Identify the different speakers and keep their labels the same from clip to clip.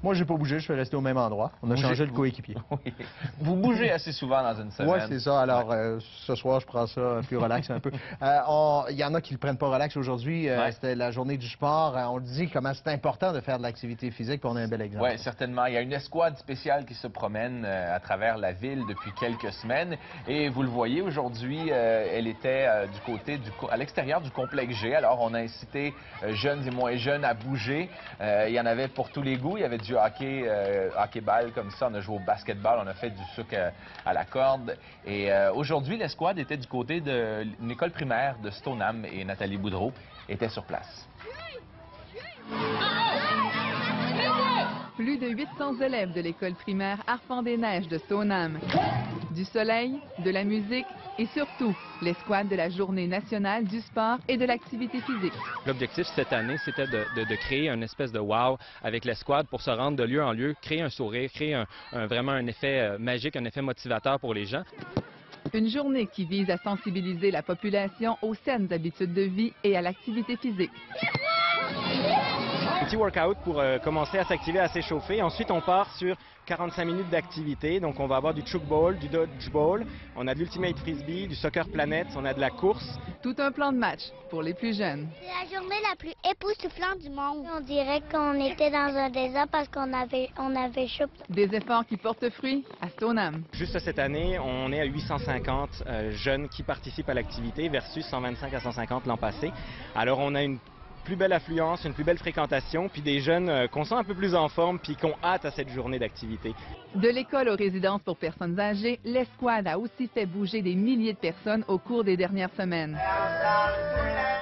Speaker 1: Moi, j'ai pas bougé, je suis resté au même endroit. On a changé le coéquipier.
Speaker 2: Oui. Vous bougez assez souvent dans une semaine.
Speaker 1: Oui, c'est ça. Alors, ce soir, je prends ça plus relax un peu. Il y en a qui le prennent pas relax aujourd'hui. C'était la journée du sport. On le dit comment c'est important de faire de l'activité physique, puis on a un bel exemple.
Speaker 2: Oui, certainement. Il y a une escouade spéciale qui se promène à travers la ville depuis quelques semaines. Et vous le voyez, aujourd'hui, elle était à l'extérieur du complexe G. Alors, on a incité jeunes et moins jeunes à bouger. Il y en avait pour tous les goûts. Il y avait du hockey-ball comme ça. On a joué au basketball. On a fait du souk à la corde. Et aujourd'hui, l'escouade était du côté d'une école primaire de Stoneham et Nathalie Boudreau était sur place.
Speaker 3: Plus de 800 élèves de l'école primaire Arfand des Neiges de Stoneham. Du soleil, de la musique et surtout l'escouade de la Journée nationale du sport et de l'activité physique.
Speaker 4: L'objectif cette année, c'était de créer une espèce de wow avec l'escouade pour se rendre de lieu en lieu, créer un sourire, créer vraiment un effet magique, un effet motivateur pour les gens.
Speaker 3: Une journée qui vise à sensibiliser la population aux saines habitudes de vie et à l'activité physique.
Speaker 4: Petit workout pour commencer à s'activer, à s'échauffer. Ensuite, on part sur 45 minutes d'activité. Donc, on va avoir du chukball, du dodgeball, on a de l'ultimate frisbee, du soccer planète, on a de la course.
Speaker 3: Tout un plan de match pour les plus jeunes.
Speaker 5: C'est la journée la plus époustouflante du monde. On dirait qu'on était dans un désert parce qu'on avait chaud.
Speaker 3: Des efforts qui portent fruit à Stoneham.
Speaker 4: Juste cette année, on est à 850 jeunes qui participent à l'activité versus 125 à 150 l'an passé. Alors, on a une plus belle affluence, une plus belle fréquentation, puis des jeunes qu'on sent un peu plus en forme, puis qu'on hâte à cette journée d'activité.
Speaker 3: De l'école aux résidences pour personnes âgées, l'escouade a aussi fait bouger des milliers de personnes au cours des dernières semaines.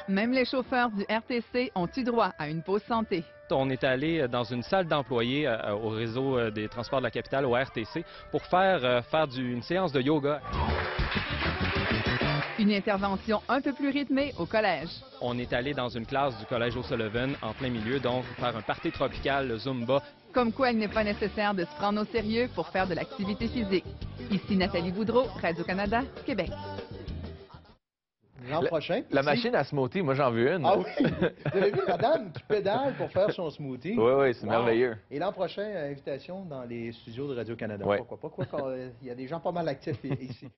Speaker 3: Même les chauffeurs du RTC ont eu droit à une pause santé.
Speaker 4: On est allé dans une salle d'employés au réseau des transports de la capitale, au RTC, pour faire une séance de yoga.
Speaker 3: Une intervention un peu plus rythmée au collège.
Speaker 4: On est allé dans une classe du collège O'Sullivan en plein milieu, donc faire un party tropical, le Zumba.
Speaker 3: Comme quoi il n'est pas nécessaire de se prendre au sérieux pour faire de l'activité physique. Ici Nathalie Boudreau, Radio-Canada, Québec.
Speaker 1: L'an prochain.
Speaker 2: La machine à smoothie, moi j'en veux une.
Speaker 1: Ah oui! Vous avez vu madame qui pédale pour faire son smoothie?
Speaker 2: Oui, oui, c'est merveilleux.
Speaker 1: Et l'an prochain, invitation dans les studios de Radio-Canada.
Speaker 2: Ouais.
Speaker 1: Pourquoi pas? Il y a des gens pas mal actifs ici.